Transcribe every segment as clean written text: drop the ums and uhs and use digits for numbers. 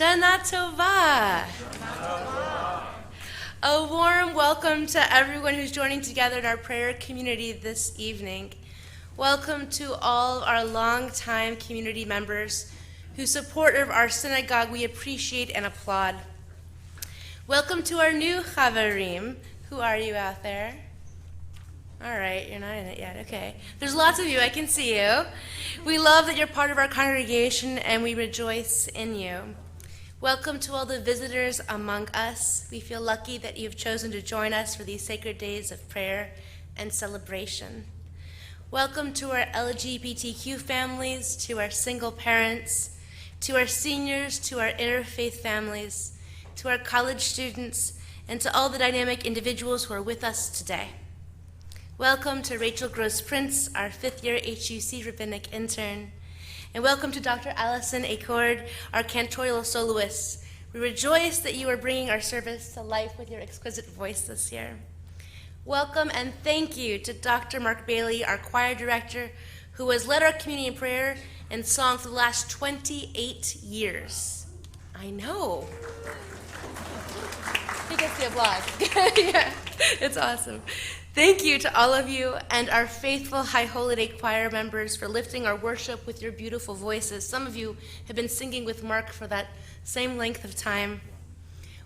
Shana Tova. A warm welcome to everyone who's joining together in our prayer community this evening. Welcome to all of our longtime community members who support our synagogue. We appreciate and applaud. Welcome to our new Chavarim. Who are you out there? All right, you're not in it yet. Okay. There's lots of you. I can see you. We love that you're part of our congregation, and we rejoice in you. Welcome to all the visitors among us. We feel lucky that you've chosen to join us for these sacred days of prayer and celebration. Welcome to our LGBTQ families, to our single parents, to our seniors, to our interfaith families, to our college students, and to all the dynamic individuals who are with us today. Welcome to Rachel Gross-Prince, our fifth-year HUC rabbinic intern. And welcome to Dr. Allison Acord, our cantorial soloist. We rejoice that you are bringing our service to life with your exquisite voice this year. Welcome and thank you to Dr. Mark Bailey, our choir director, who has led our community in prayer and song for the last 28 years. I know. He gets the applause. Yeah, it's awesome. Thank you to all of you and our faithful High Holiday Choir members for lifting our worship with your beautiful voices. Some of you have been singing with Mark for that same length of time.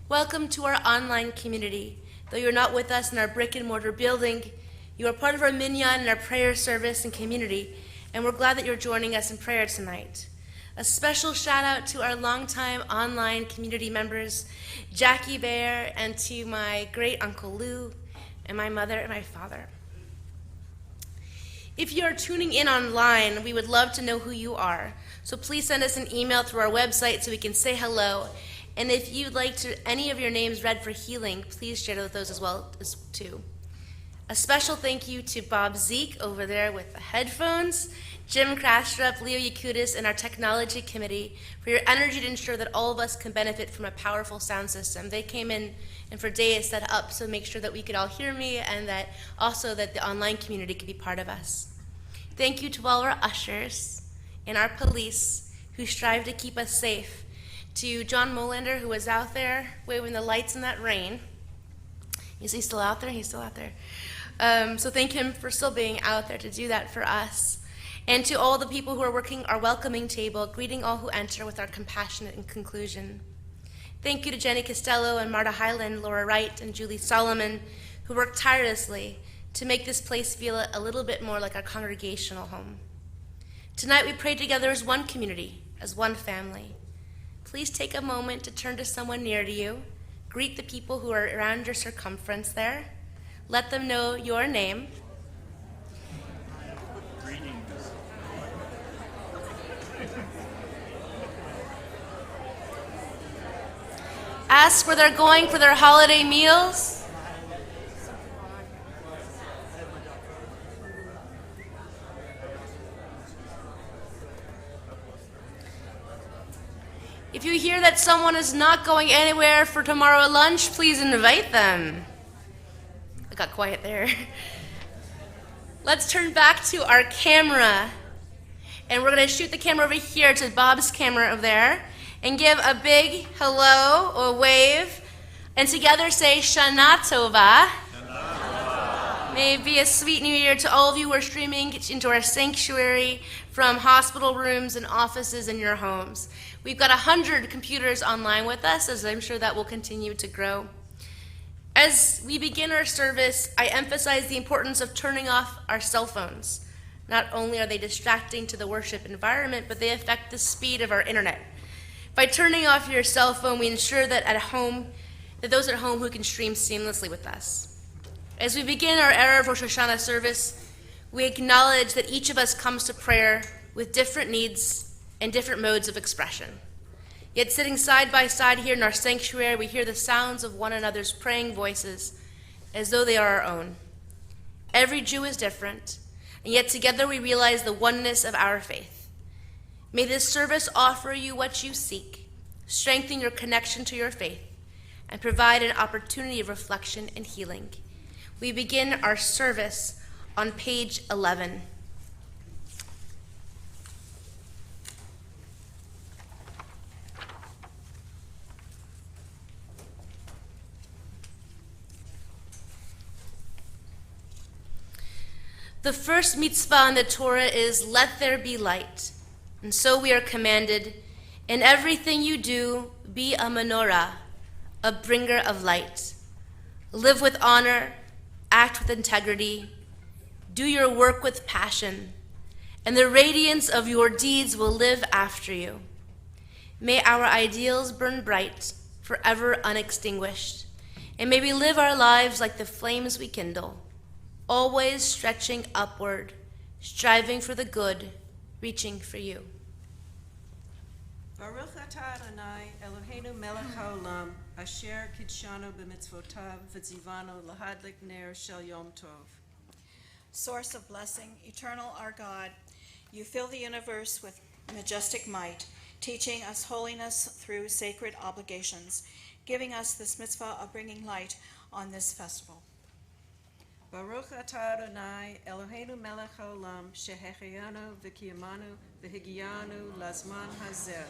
Welcome to our online community. Though you're not with us in our brick and mortar building, you are part of our minyan and our prayer service and community, and we're glad that you're joining us in prayer tonight. A special shout out to our longtime online community members, Jackie Bear, and to my great Uncle Lou, and my mother and my father. If you are tuning in online, we would love to know who you are. So please send us an email through our website so we can say hello. And if you'd like any of your names read for healing, please share those as well too. A special thank you to Bob Zeke over there with the headphones, Jim Krastrup, Leo Yakudis, and our technology committee for your energy to ensure that all of us can benefit from a powerful sound system. They came in and for days set up so make sure that we could all hear me and that also that the online community could be part of us. Thank you to all our ushers and our police who strive to keep us safe. To John Molander, who was out there waving the lights in that rain. Is he still out there? He's still out there. So thank him for still being out there to do that for us. And to all the people who are working our welcoming table, greeting all who enter with our compassionate conclusion. Thank you to Jenny Costello and Marta Hyland, Laura Wright, and Julie Solomon, who worked tirelessly to make this place feel a little bit more like our congregational home. Tonight we pray together as one community, as one family. Please take a moment to turn to someone near to you. Greet the people who are around your circumference there. Let them know your name. Ask where they're going for their holiday meals. If you hear that someone is not going anywhere for tomorrow at lunch, please invite them. I got quiet there. Let's turn back to our camera. And we're going to shoot the camera over here to Bob's camera over there. And give a big hello or wave. And together say Shana Tova. May it be a sweet new year to all of you who are streaming into our sanctuary from hospital rooms and offices in your homes. We've got 100 computers online with us, as I'm sure that will continue to grow. As we begin our service, I emphasize the importance of turning off our cell phones. Not only are they distracting to the worship environment, but they affect the speed of our internet. By turning off your cell phone, we ensure that those at home who can stream seamlessly with us. As we begin our Erev Rosh Hashanah service, we acknowledge that each of us comes to prayer with different needs and different modes of expression. Yet sitting side by side here in our sanctuary, we hear the sounds of one another's praying voices as though they are our own. Every Jew is different, and yet together we realize the oneness of our faith. May this service offer you what you seek, strengthen your connection to your faith, and provide an opportunity of reflection and healing. We begin our service on page 11. The first mitzvah in the Torah is, let there be light. And so we are commanded, in everything you do, be a menorah, a bringer of light. Live with honor, act with integrity, do your work with passion, and the radiance of your deeds will live after you. May our ideals burn bright, forever unextinguished, and may we live our lives like the flames we kindle, always stretching upward, striving for the good, reaching for you. Baruch atah Adonai Eloheinu melech haolam, asher kidshanu b'mitzvotav v'tzivanu lahadlik ner shel yom tov. Source of blessing, eternal our God, you fill the universe with majestic might, teaching us holiness through sacred obligations, giving us this mitzvah of bringing light on this festival. Baruch atah Adonai Eloheinu melech haolam, shehecheyanu v'kiyamanu v'higiyanu lazman hazeh.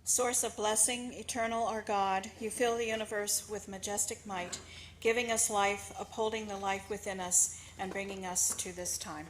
Source of blessing, eternal our God, you fill the universe with majestic might, giving us life, upholding the life within us, and bringing us to this time.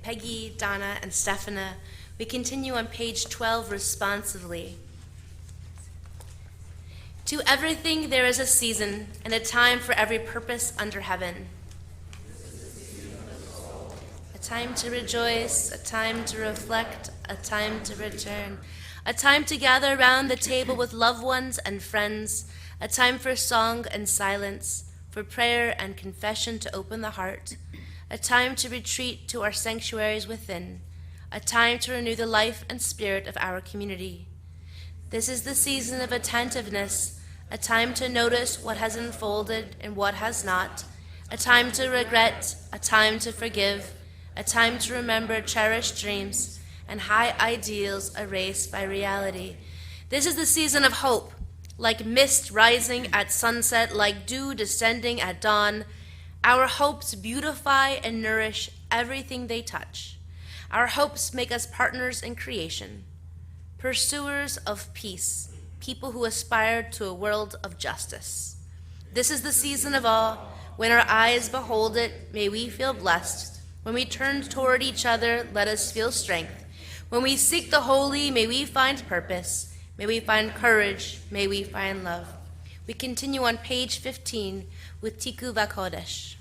Peggy, Donna, and Stefana. We continue on page 12 responsively. To everything there is a season and a time for every purpose under heaven. A time to rejoice, a time to reflect, a time to return, a time to gather around the table with loved ones and friends, a time for song and silence, for prayer and confession to open the heart, a time to retreat to our sanctuaries within, a time to renew the life and spirit of our community. This is the season of attentiveness, a time to notice what has unfolded and what has not, a time to regret, a time to forgive, a time to remember cherished dreams and high ideals erased by reality. This is the season of hope, like mist rising at sunset, like dew descending at dawn. Our hopes beautify and nourish everything they touch. Our hopes make us partners in creation, pursuers of peace, people who aspire to a world of justice. This is the season of awe. When our eyes behold it, may we feel blessed. When we turn toward each other, let us feel strength. When we seek the holy, may we find purpose. May we find courage. May we find love. We continue on page 15 with Tiku Vakodesh.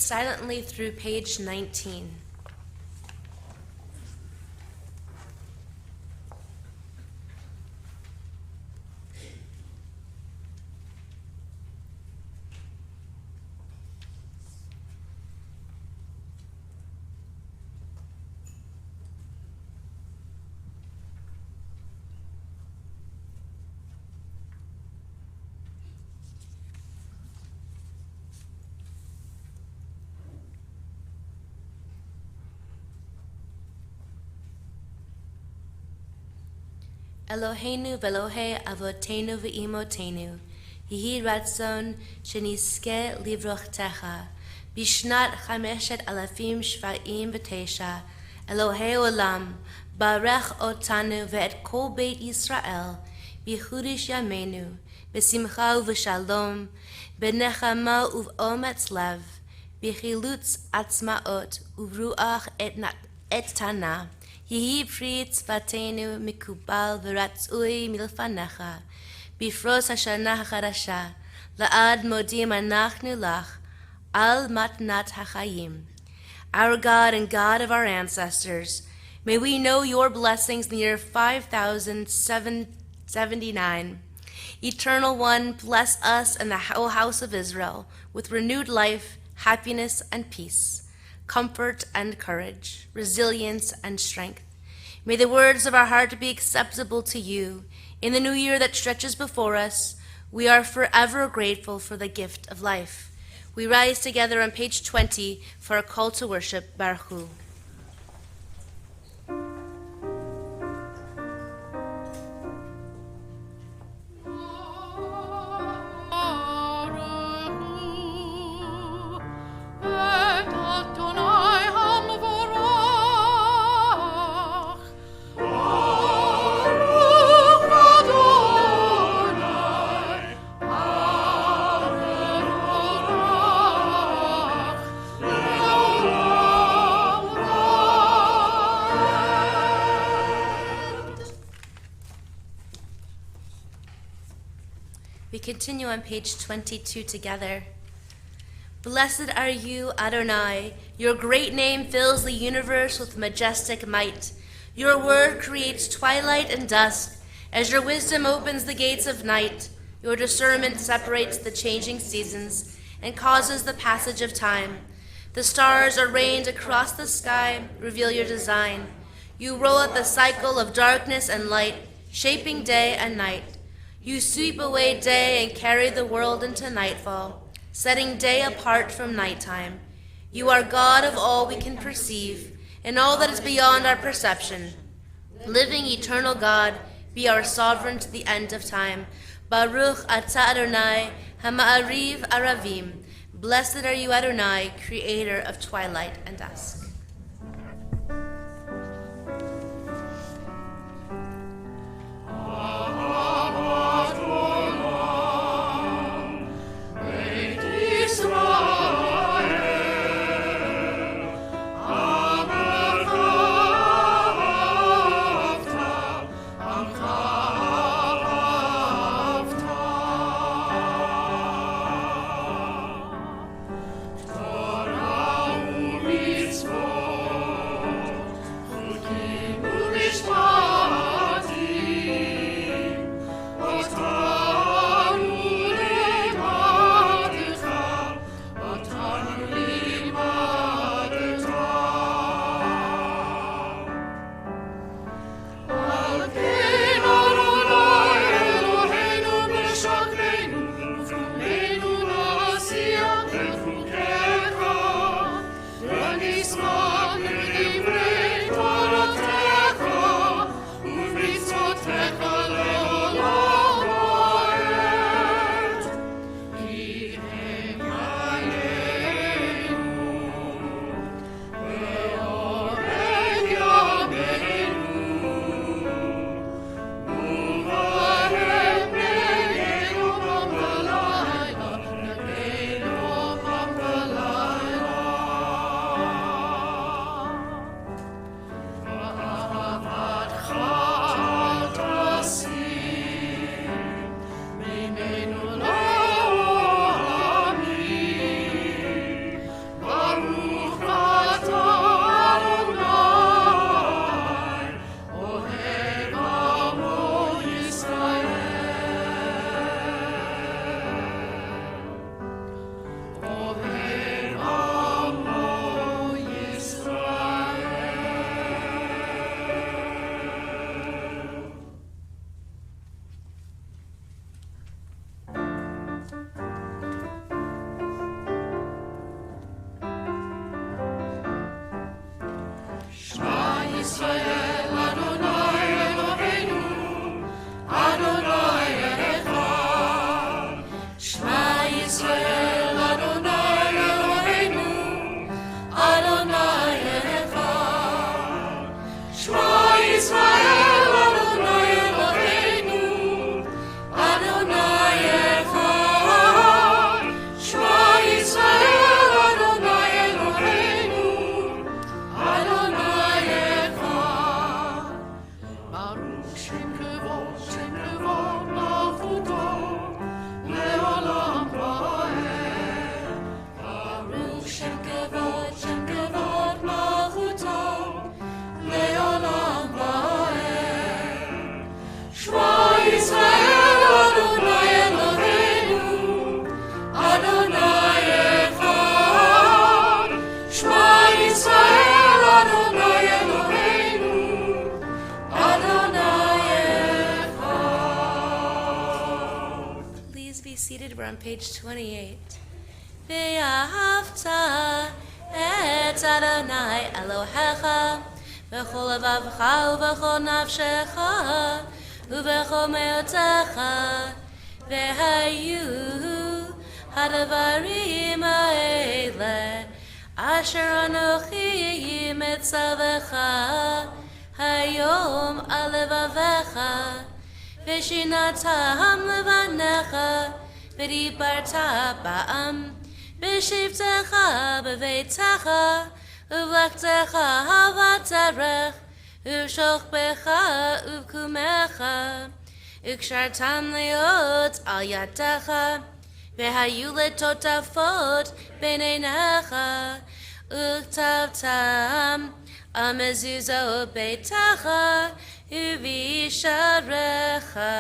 Silently through page 19. Eloheinu ve'Elohei avotenu ve'imotenu, Yehi ratzon shenizke livrochtecha, Bishnat chameshet alafim shva'im v'tesha, Elohei olam, barech otanu ve'et kol beit Yisrael, B'chudish yameinu, B'simcha u'v'shalom, B'nechama u'v'ometz lev, B'chilutz atzmaot u'ruach et tana, Yehi pri tzvatenu mikubal v'ratzui milfanecha, Bifros hashana hachadasha, la'ad modim anachnu lach, al matnat hachayim. Our God and God of our ancestors, may we know your blessings in the year 5079. Eternal One, bless us and the whole house of Israel with renewed life, happiness and peace, comfort and courage, resilience and strength. May the words of our heart be acceptable to you. In the new year that stretches before us, we are forever grateful for the gift of life. We rise together on page 20 for a call to worship, Baruch Hu. We continue on page 22 together. Blessed are you, Adonai. Your great name fills the universe with majestic might. Your word creates twilight and dusk. As your wisdom opens the gates of night, your discernment separates the changing seasons and causes the passage of time. The stars are rained across the sky, reveal your design. You roll out the cycle of darkness and light, shaping day and night. You sweep away day and carry the world into nightfall, setting day apart from nighttime. You are God of all we can perceive, and all that is beyond our perception. Living eternal God, be our sovereign to the end of time. Baruch atah Adonai, hama'ariv aravim. Blessed are you, Adonai, creator of twilight and dusk. Torah u'mitzvot seated. We're on page 28. Ve'ahavta et Adonai Elohecha v'chol levavcha uv'chol nafshecha uv'chol me'otecha ve'hayu hadavarim ha'ele asher anochi mitzavecha hayom alevavecha v'shinatam levanecha v'dibarta ba'am v'shivtecha b'veitecha uvlektecha havaterech uvshochbecha uvkumecha ukshartam leot al yadecha v'hayu letotafot b'neinecha uktavtam amezuzo beitecha uvisharecha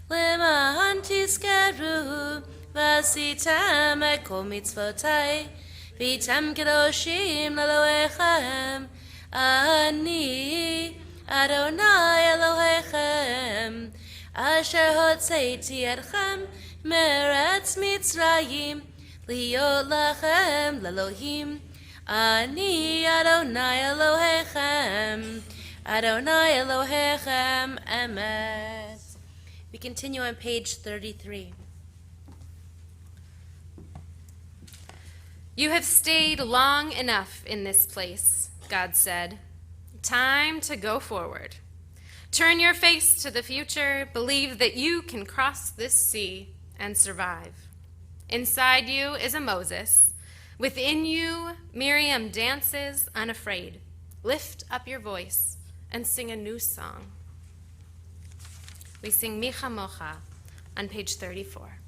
leman tiskeru v'asitem et kol mitzvotai v'tem kedoshim leloechem ani Adonai Elohechem asher hotzeiti etchem meretz Mitzrayim liot lachem lelohim ani Adonai Elohechem Adonai Elohechem emet. We continue on page 33. You have stayed long enough in this place, God said. Time to go forward. Turn your face to the future. Believe that you can cross this sea and survive. Inside you is a Moses. Within you, Miriam dances unafraid. Lift up your voice and sing a new song. We sing Micha Mocha on page 34.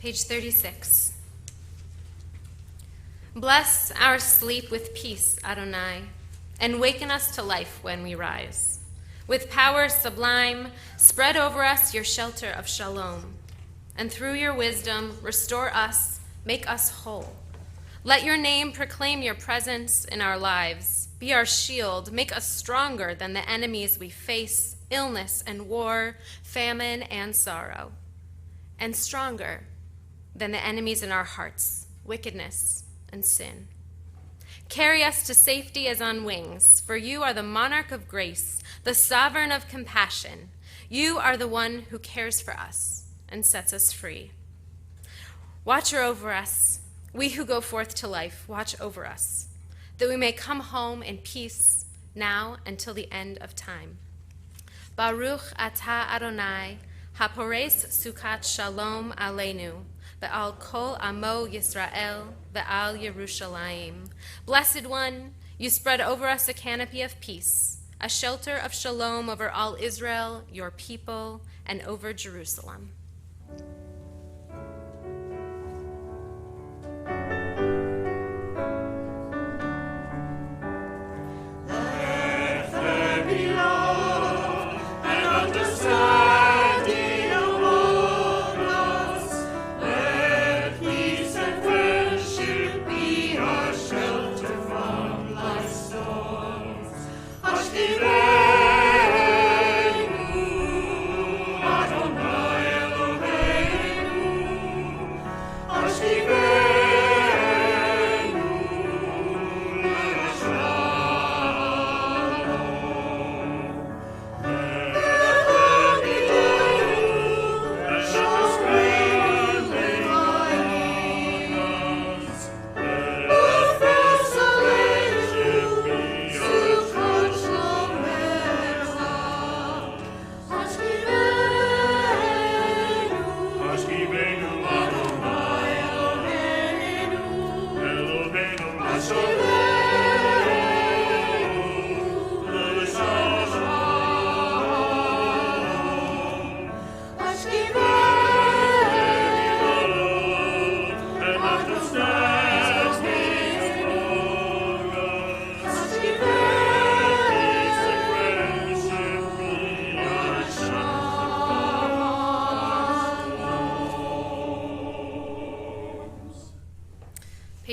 Page 36. Bless our sleep with peace, Adonai, and waken us to life when we rise. With power sublime, spread over us your shelter of shalom, and through your wisdom, restore us, make us whole. Let your name proclaim your presence in our lives. Be our shield, make us stronger than the enemies we face, illness and war, famine and sorrow, and stronger than the enemies in our hearts, wickedness and sin. Carry us to safety as on wings, for you are the monarch of grace, the sovereign of compassion. You are the one who cares for us and sets us free. Watch over us, we who go forth to life, watch over us, that we may come home in peace now until the end of time. Baruch atah Adonai, hapores sukat shalom aleinu, ve'al kol amo Yisrael, ve'al Yerushalayim. Blessed One, you spread over us a canopy of peace, a shelter of shalom over all Israel, your people, and over Jerusalem. Understanding among us, let peace and friendship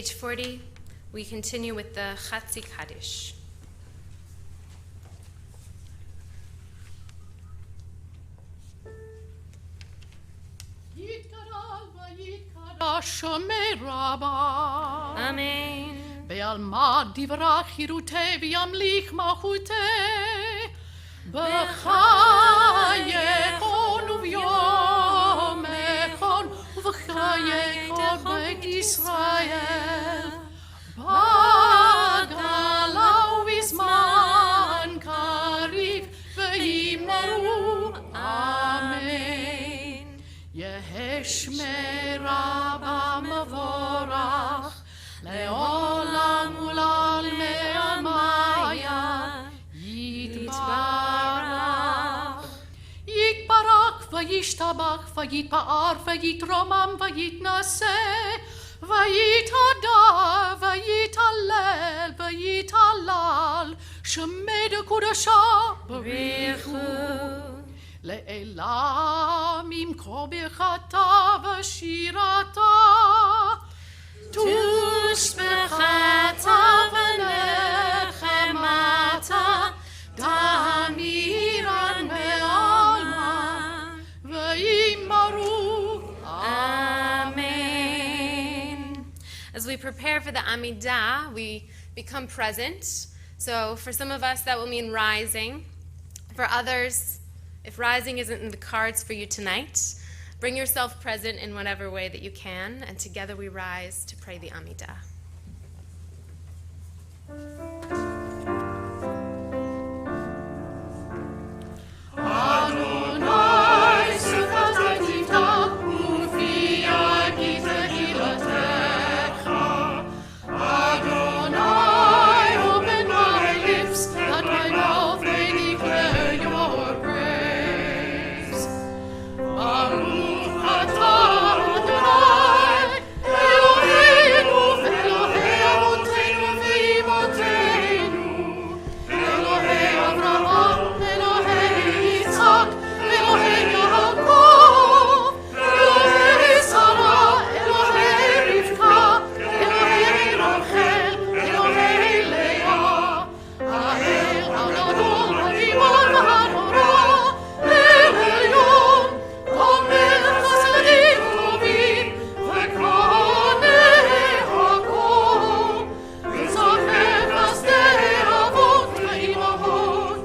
page 40, we continue with the Chatzi Kaddish. Amen. בעלמא דברה חירותי וימליך מלכותי בחייכון וביומכון ובחיי כל בית ישראל בגלה ובזמן קריב וימרו אמן יהא שמרה במבורך לעולם ולעלמי עלמיה יתברך יתברך וישתבח ויתפאר ויתרומם ויתנשא ויתהדר ויתהלל ויתהלל שמי דקודשה בריחו לעילם עם כל ברכתה ושירתה תושבחתה ונחמתה תמירן בעלמא וימרו Amen. As we prepare for the Amidah, we become present. So for some of us, that will mean rising. For others, if rising isn't in the cards for you tonight, bring yourself present in whatever way that you can, and together we rise to pray the Amidah. Adonai sefatatika ufia gitehiltecha Adonai open my lips that my mouth may declare your praise Baruch atah Adonai Eloheinu Elohei avotenu ve'imotenu Elohei Avraham Elohei Yitzhak Elohei Yaakov Elohei Sarah Elohei Rivka Elohei Rachel Elohei Leah Ahel Adon Hagimon V'Hanora El Elyon Omer Chasadim Tovim V'Konei Hakol V'Zocher Chasdei Avot V'Imahot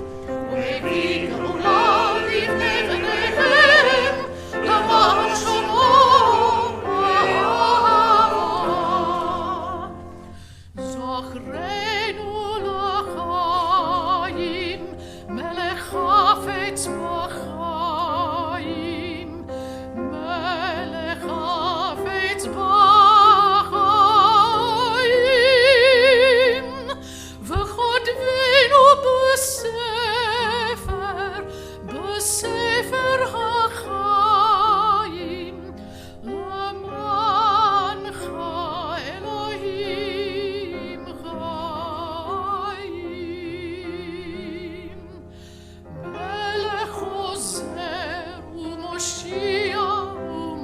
ומביא גאולה לבני בניהם למען שלום ואהבה. זוכרנו לחיים, מלך חפץ בחיים, מלך חפץ בחיים, וכותבנו בספר החיים, למענך אלוהים חיים. מלך עוזר ומושיע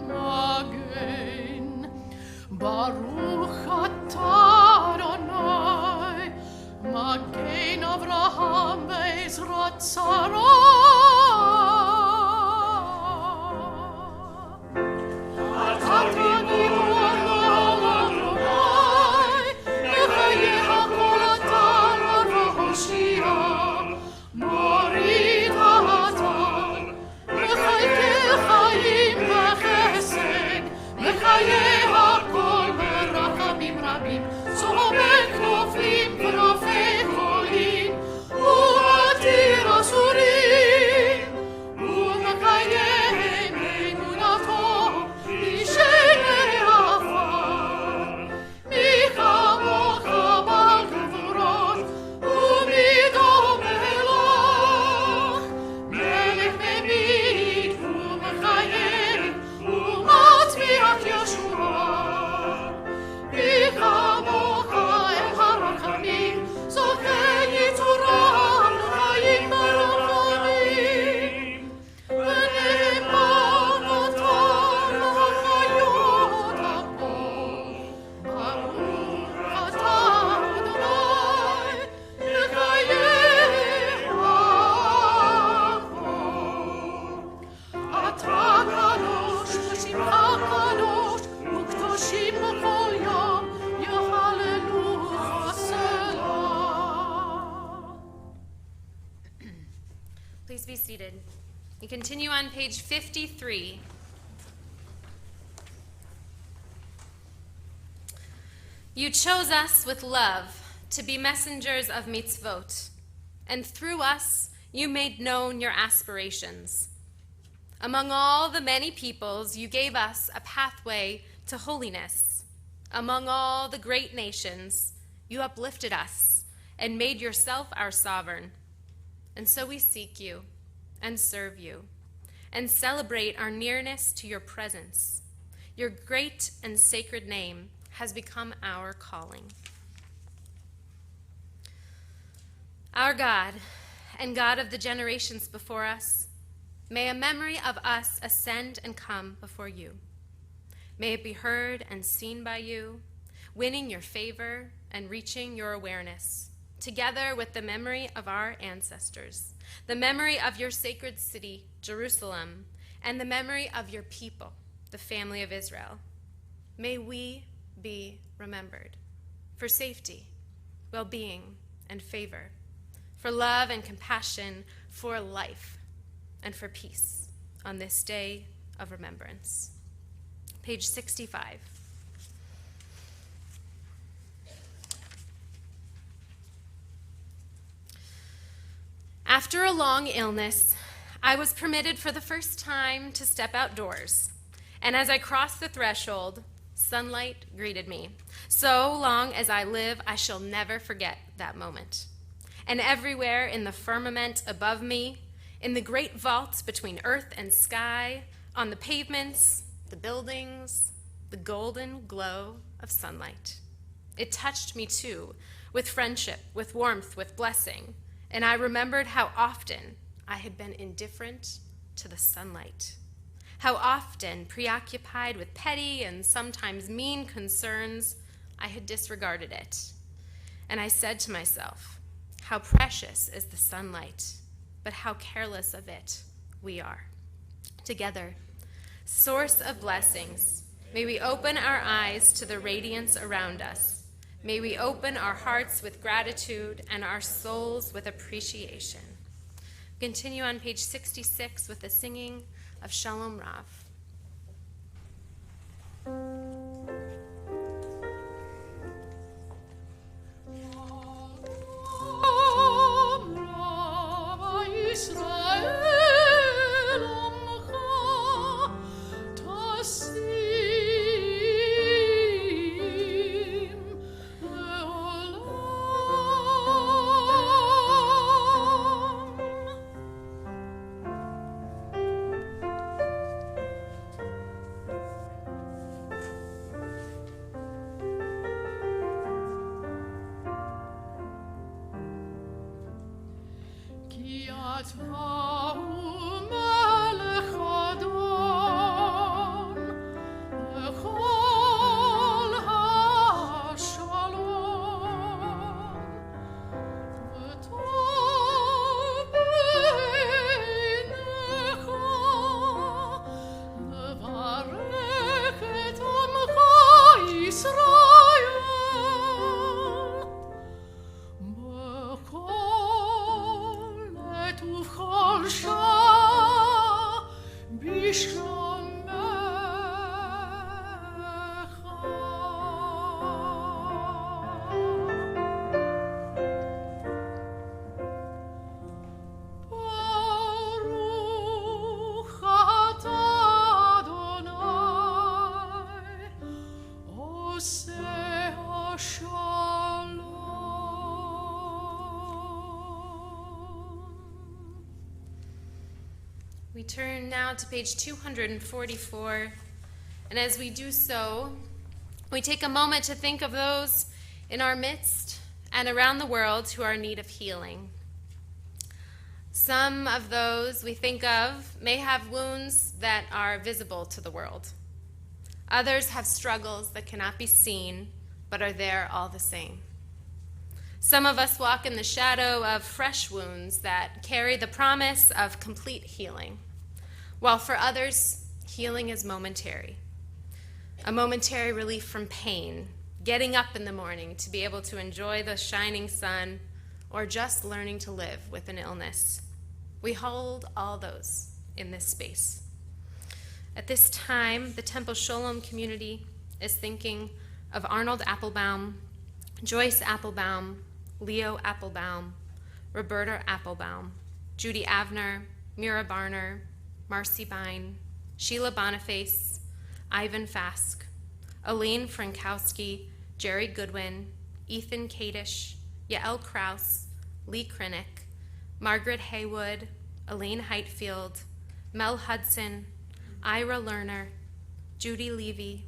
ומגן, ברוך אתה אדוני, מגן אברהם בעזרת שרה. אתה גיבור לעולם אדוני, בחיי הכל אתה והושיע, מוריד האטד, מחלקי חיים בחסד, בחיי הכל ברחמים רבים, צומק נופלים ורופא חולים, ומתיר אסורים. Please be seated. You continue on page 53. You chose us with love to be messengers of mitzvot, and through us you made known your aspirations. Among all the many peoples, you gave us a pathway to holiness. Among all the great nations, you uplifted us and made yourself our sovereign. And so we seek you and serve you and celebrate our nearness to your presence. Your great and sacred name has become our calling. Our God and God of the generations before us, may a memory of us ascend and come before you. May it be heard and seen by you, winning your favor and reaching your awareness, together with the memory of our ancestors, the memory of your sacred city, Jerusalem, and the memory of your people, the family of Israel. May we be remembered for safety, well-being, and favor, for love and compassion, for life, and for peace on this day of remembrance. Page 65. After a long illness, I was permitted for the first time to step outdoors, and as I crossed the threshold, sunlight greeted me. So long as I live, I shall never forget that moment. And everywhere in the firmament above me, in the great vault between earth and sky, on the pavements, the buildings, the golden glow of sunlight. It touched me too, with friendship, with warmth, with blessing, and I remembered how often I had been indifferent to the sunlight, how often, preoccupied with petty and sometimes mean concerns, I had disregarded it. And I said to myself, how precious is the sunlight, but how careless of it we are. Together, source of blessings, may we open our eyes to the radiance around us. May we open our hearts with gratitude and our souls with appreciation. Continue on page 66 with the singing of Shalom Rav. We turn now to page 244, and as we do so, we take a moment to think of those in our midst and around the world who are in need of healing. Some of those we think of may have wounds that are visible to the world. Others have struggles that cannot be seen, but are there all the same. Some of us walk in the shadow of fresh wounds that carry the promise of complete healing, while for others, healing is momentary. A momentary relief from pain, getting up in the morning to be able to enjoy the shining sun, or just learning to live with an illness, We hold all those in this space. At this time, the Temple Sholom community is thinking of Arnold Applebaum, Joyce Applebaum, Leo Applebaum, Roberta Applebaum, Judy Avner, Mira Barner, Marcy Bine, Sheila Boniface, Ivan Fask, Elaine Frankowski, Jerry Goodwin, Ethan Kadish, Yael Kraus, Lee Krinick, Margaret Haywood, Elaine Heightfield, Mel Hudson, Ira Lerner, Judy Levy,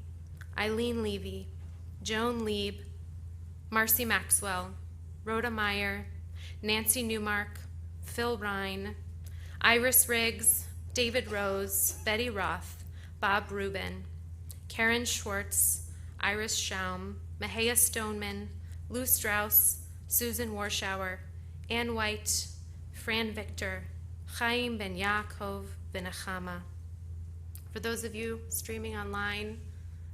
Eileen Levy, Joan Lieb, Marcy Maxwell, Rhoda Meyer, Nancy Newmark, Phil Ryan, Iris Riggs, David Rose, Betty Roth, Bob Rubin, Karen Schwartz, Iris Schaum, Mahea Stoneman, Lou Strauss, Susan Warschauer, Ann White, Fran Victor, Chaim Ben Yaakov Ben Achama. For those of you streaming online,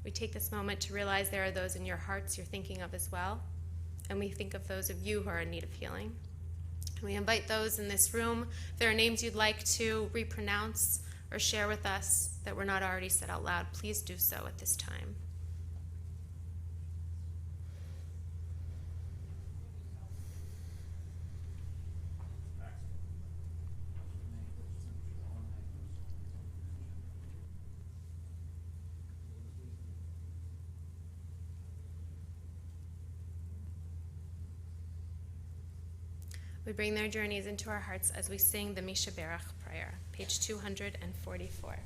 we take this moment to realize there are those in your hearts you're thinking of as well, and we think of those of you who are in need of healing. And we invite those in this room, if there are names you'd like to repronounce or share with us that were not already said out loud, please do so at this time. We bring their journeys into our hearts as we sing the Misha Berach prayer, page 244.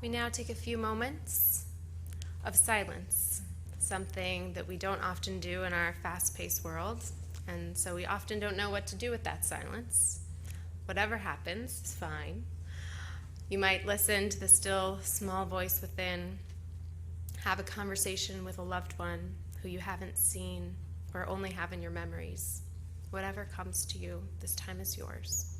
We now take a few moments of silence, something that we don't often do in our fast-paced world, and so we often don't know what to do with that silence. Whatever happens is fine. You might listen to the still, small voice within, have a conversation with a loved one who you haven't seen or only have in your memories. Whatever comes to you, this time is yours.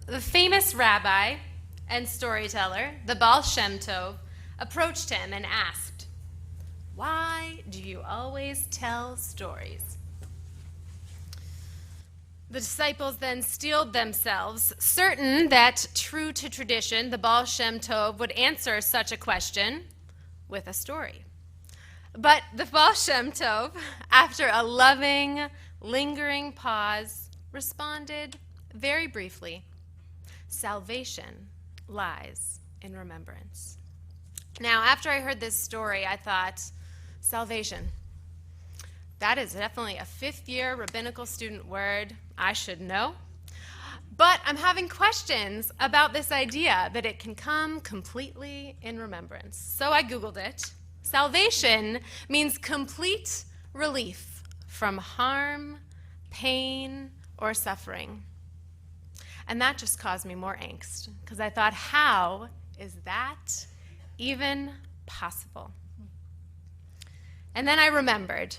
the famous rabbi and storyteller, the Baal Shem Tov, approached him and asked, "Why do you always tell stories?" The disciples then steeled themselves, certain that, true to tradition, the Baal Shem Tov would answer such a question with a story. But the Baal Shem Tov, after a loving, lingering pause, responded very briefly, "Salvation lies in remembrance." Now, after I heard this story, I thought, salvation. That is definitely a fifth-year rabbinical student word I should know. But I'm having questions about this idea that it can come completely in remembrance. So I Googled it. Salvation means complete relief from harm, pain, or suffering. And that just caused me more angst, because I thought, how is that even possible? And then I remembered.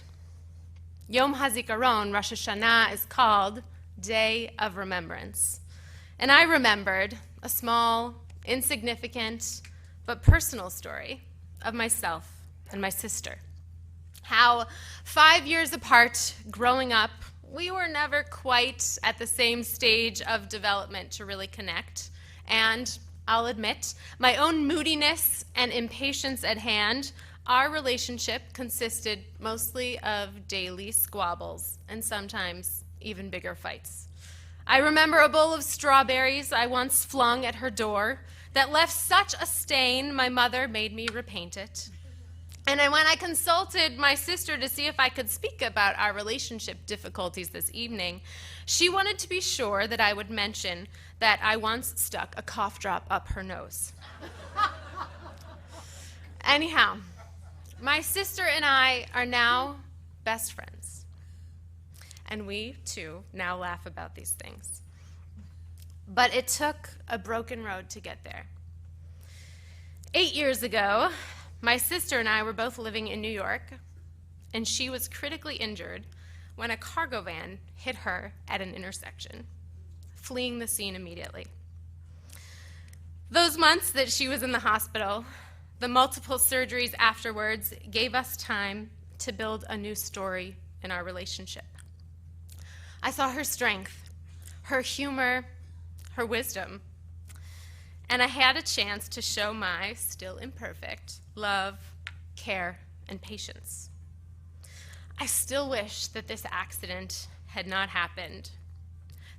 Yom HaZikaron, Rosh Hashanah, is called Day of Remembrance. And I remembered a small, insignificant, but personal story of myself and my sister. How 5 years apart, growing up, we were never quite at the same stage of development to really connect. And I'll admit, my own moodiness and impatience at hand, our relationship consisted mostly of daily squabbles and sometimes even bigger fights. I remember a bowl of strawberries I once flung at her door that left such a stain my mother made me repaint it. And when I consulted my sister to see if I could speak about our relationship difficulties this evening, she wanted to be sure that I would mention that I once stuck a cough drop up her nose. Anyhow, my sister and I are now best friends. And we, too, now laugh about these things. But it took a broken road to get there. 8 years ago, my sister and I were both living in New York, and she was critically injured when a cargo van hit her at an intersection, fleeing the scene immediately. Those months that she was in the hospital, the multiple surgeries afterwards, gave us time to build a new story in our relationship. I saw her strength, her humor, her wisdom, and I had a chance to show my, still imperfect, love, care, and patience. I still wish that this accident had not happened.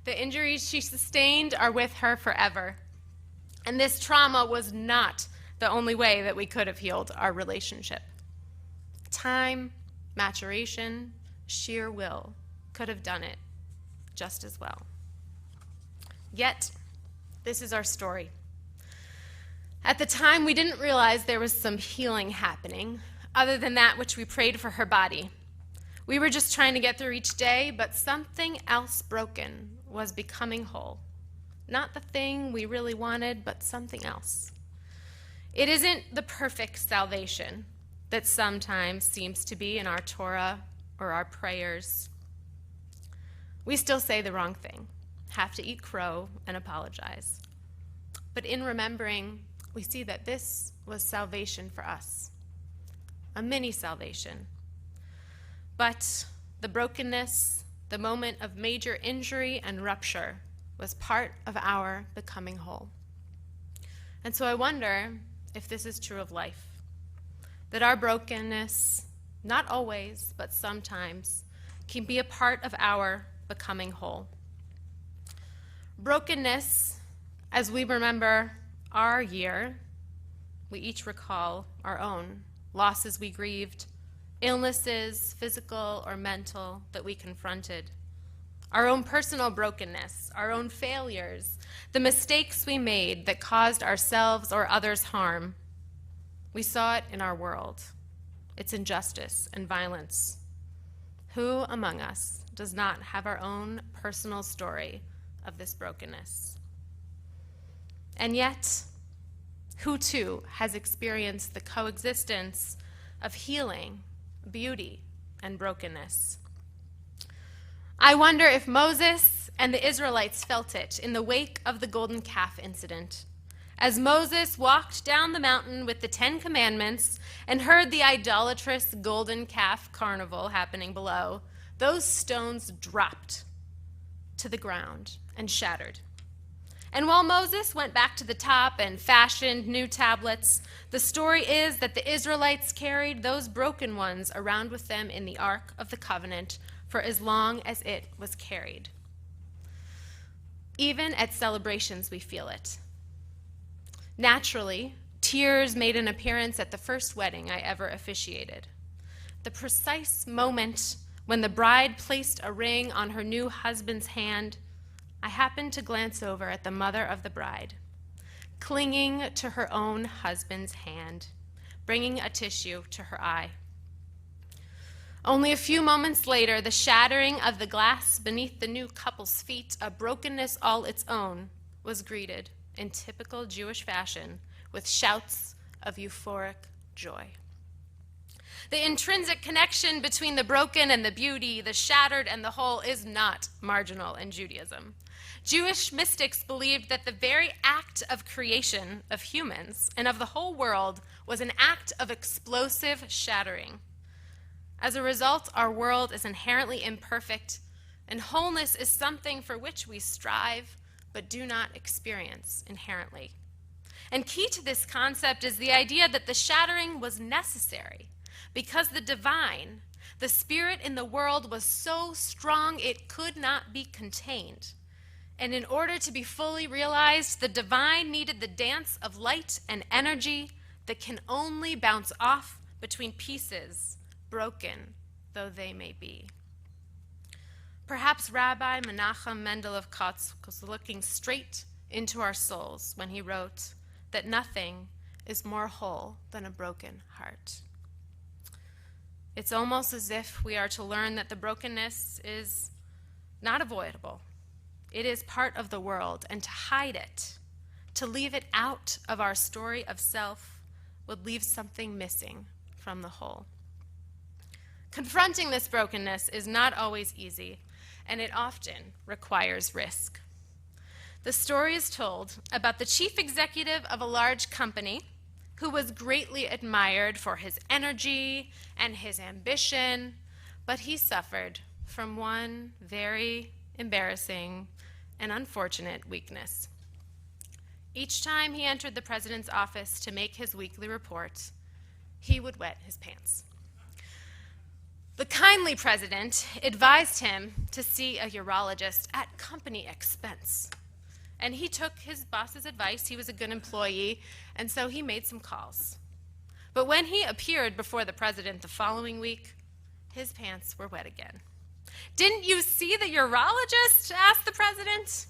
The injuries she sustained are with her forever, and this trauma was not the only way that we could have healed our relationship. Time, maturation, sheer will could have done it just as well. Yet, this is our story. At the time, we didn't realize there was some healing happening, other than that which we prayed for her body. We were just trying to get through each day, but something else broken was becoming whole. Not the thing we really wanted, but something else. It isn't the perfect salvation that sometimes seems to be in our Torah or our prayers. We still say the wrong thing, have to eat crow and apologize. But in remembering, we see that this was salvation for us, a mini salvation. But the brokenness, the moment of major injury and rupture, was part of our becoming whole. And so I wonder if this is true of life, that our brokenness, not always, but sometimes, can be a part of our becoming whole. Brokenness, as we remember our year, we each recall our own losses we grieved, illnesses, physical or mental, that we confronted, our own personal brokenness, our own failures, the mistakes we made that caused ourselves or others harm. We saw it in our world, its injustice and violence. Who among us does not have our own personal story of this brokenness? And yet, who too has experienced the coexistence of healing, beauty, and brokenness? I wonder if Moses and the Israelites felt it in the wake of the golden calf incident. As Moses walked down the mountain with the 10 Commandments and heard the idolatrous golden calf carnival happening below, those stones dropped to the ground and shattered. And while Moses went back to the top and fashioned new tablets, the story is that the Israelites carried those broken ones around with them in the Ark of the Covenant for as long as it was carried. Even at celebrations, we feel it. Naturally, tears made an appearance at the first wedding I ever officiated. The precise moment when the bride placed a ring on her new husband's hand, I happened to glance over at the mother of the bride, clinging to her own husband's hand, bringing a tissue to her eye. Only a few moments later, the shattering of the glass beneath the new couple's feet, a brokenness all its own, was greeted in typical Jewish fashion with shouts of euphoric joy. The intrinsic connection between the broken and the beauty, the shattered and the whole, is not marginal in Judaism. Jewish mystics believed that the very act of creation of humans and of the whole world was an act of explosive shattering. As a result, our world is inherently imperfect, and wholeness is something for which we strive but do not experience inherently. And key to this concept is the idea that the shattering was necessary because the divine, the spirit in the world, was so strong it could not be contained. And in order to be fully realized, the divine needed the dance of light and energy that can only bounce off between pieces, broken though they may be. Perhaps Rabbi Menachem Mendel of Kotz was looking straight into our souls when he wrote that nothing is more whole than a broken heart. It's almost as if we are to learn that the brokenness is not avoidable. It is part of the world, and to hide it, to leave it out of our story of self, would leave something missing from the whole. Confronting this brokenness is not always easy, and it often requires risk. The story is told about the chief executive of a large company who was greatly admired for his energy and his ambition, but he suffered from one very embarrassing and unfortunate weakness. Each time he entered the president's office to make his weekly report, he would wet his pants. The kindly president advised him to see a urologist at company expense. And he took his boss's advice. He was a good employee, and so he made some calls. But when he appeared before the president the following week, his pants were wet again. "Didn't you see the urologist?" asked the president.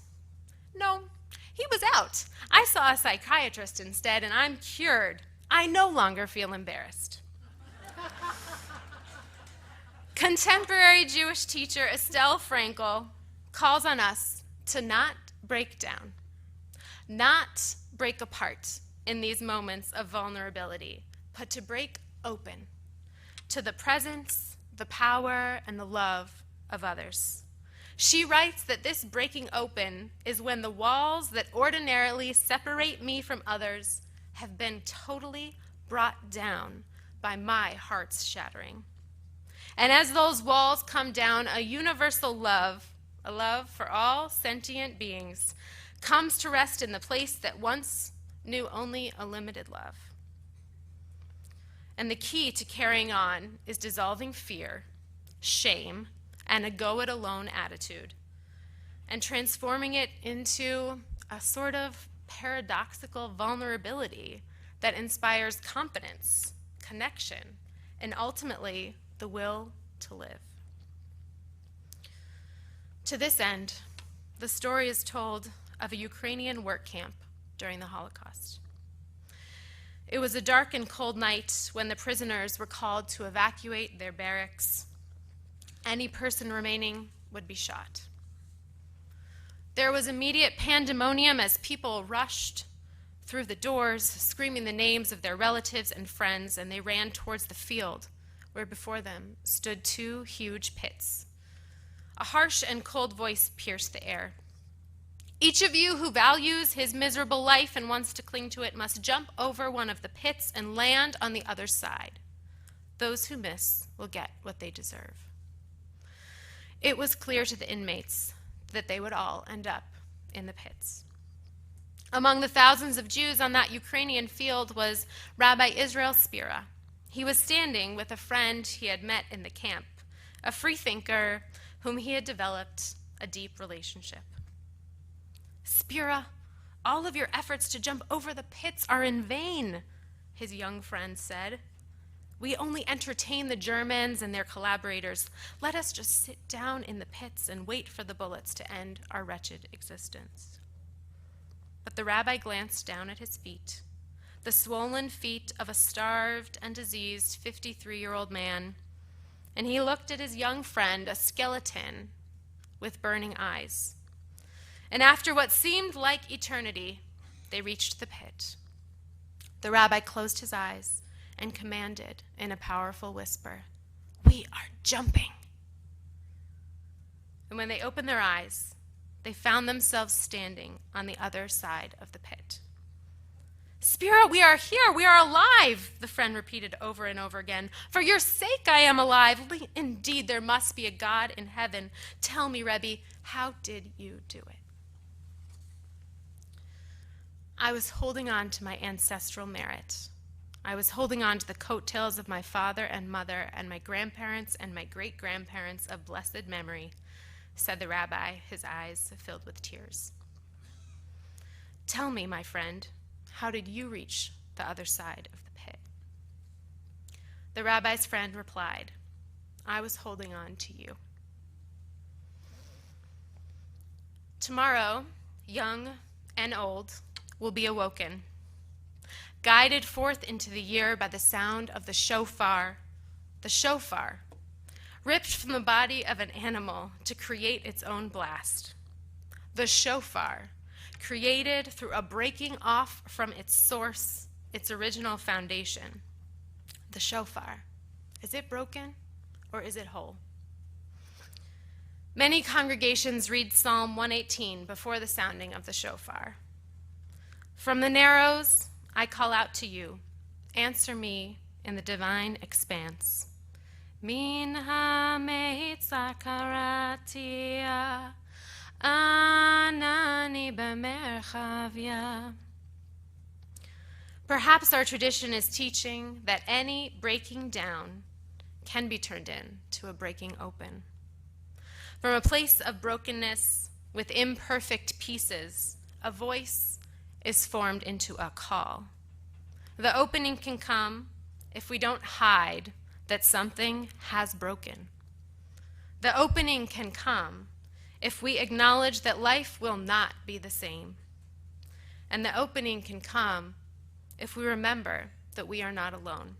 "No, he was out. I saw a psychiatrist instead, and I'm cured. I no longer feel embarrassed." Contemporary Jewish teacher Estelle Frankel calls on us to not break down, not break apart in these moments of vulnerability, but to break open to the presence, the power, and the love of others. She writes that this breaking open is when the walls that ordinarily separate me from others have been totally brought down by my heart's shattering. And as those walls come down, a universal love, a love for all sentient beings, comes to rest in the place that once knew only a limited love. And the key to carrying on is dissolving fear, shame, and a go-it-alone attitude, and transforming it into a sort of paradoxical vulnerability that inspires confidence, connection, and ultimately the will to live. To this end, the story is told of a Ukrainian work camp during the Holocaust. It was a dark and cold night when the prisoners were called to evacuate their barracks. Any person remaining would be shot. There was immediate pandemonium as people rushed through the doors, screaming the names of their relatives and friends, and they ran towards the field where before them stood two huge pits. A harsh and cold voice pierced the air. Each of you who values his miserable life and wants to cling to it must jump over one of the pits and land on the other side. Those who miss will get what they deserve. It was clear to the inmates that they would all end up in the pits. Among the thousands of Jews on that Ukrainian field was Rabbi Israel Spira. He was standing with a friend he had met in the camp, a freethinker whom he had developed a deep relationship. Spira, all of your efforts to jump over the pits are in vain, his young friend said. We only entertain the Germans and their collaborators. Let us just sit down in the pits and wait for the bullets to end our wretched existence. But the rabbi glanced down at his feet, the swollen feet of a starved and diseased 53-year-old man, and he looked at his young friend, a skeleton with burning eyes. And after what seemed like eternity, they reached the pit. The rabbi closed his eyes and commanded in a powerful whisper, "We are jumping." And when they opened their eyes, they found themselves standing on the other side of the pit. "Spira, we are here, we are alive," the friend repeated over and over again. "For your sake I am alive. Indeed, there must be a God in heaven. Tell me, Rebbe, how did you do it?" I was holding on to my ancestral merit. I was holding on to the coattails of my father and mother and my grandparents and my great-grandparents of blessed memory, said the rabbi, his eyes filled with tears. "Tell me, my friend, how did you reach the other side of the pit?" The rabbi's friend replied, "I was holding on to you." Tomorrow, young and old will be awoken, guided forth into the year by the sound of the shofar, ripped from the body of an animal to create its own blast. The shofar, created through a breaking off from its source, its original foundation. The shofar, is it broken or is it whole? Many congregations read Psalm 118 before the sounding of the shofar. From the narrows, I call out to you. Answer me in the divine expanse. Min ha-meitzar karatia, anani b'merchavia. Perhaps our tradition is teaching that any breaking down can be turned into a breaking open. From a place of brokenness with imperfect pieces, a voice is formed into a call. The opening can come if we don't hide that something has broken. The opening can come if we acknowledge that life will not be the same. And the opening can come if we remember that we are not alone.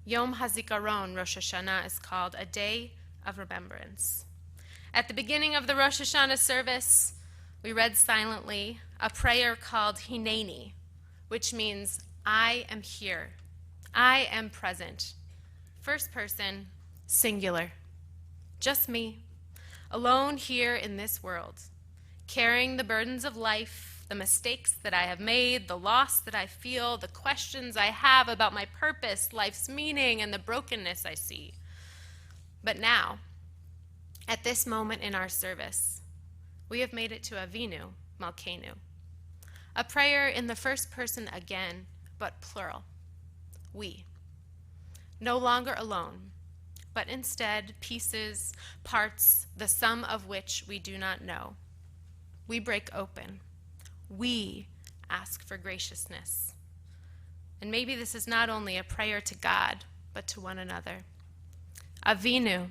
Yom HaZikaron, Rosh Hashanah, is called a day of remembrance. At the beginning of the Rosh Hashanah service, we read silently a prayer called Hineni, which means, I am here. I am present. First person, singular. Just me, alone here in this world, carrying the burdens of life, the mistakes that I have made, the loss that I feel, the questions I have about my purpose, life's meaning, and the brokenness I see. But now, at this moment in our service, we have made it to Avinu Malkeinu, a prayer in the first person again, but plural. We. No longer alone, but instead pieces, parts, the sum of which we do not know. We break open. We ask for graciousness. And maybe this is not only a prayer to God, but to one another. Avinu,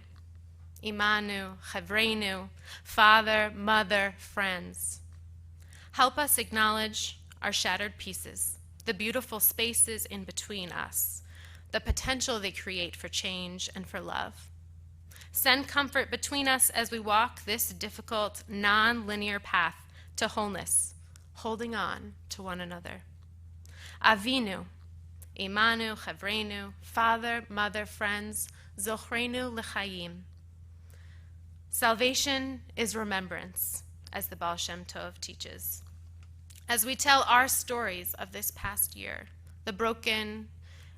Imanu, Chavreinu, Father, Mother, friends. Help us acknowledge our shattered pieces, the beautiful spaces in between us, the potential they create for change and for love. Send comfort between us as we walk this difficult, non-linear path to wholeness, holding on to one another. Avinu, Imanu, Chavreinu, Father, Mother, friends, Zochrenu l'chaim. Salvation is remembrance, as the Baal Shem Tov teaches. As we tell our stories of this past year, the broken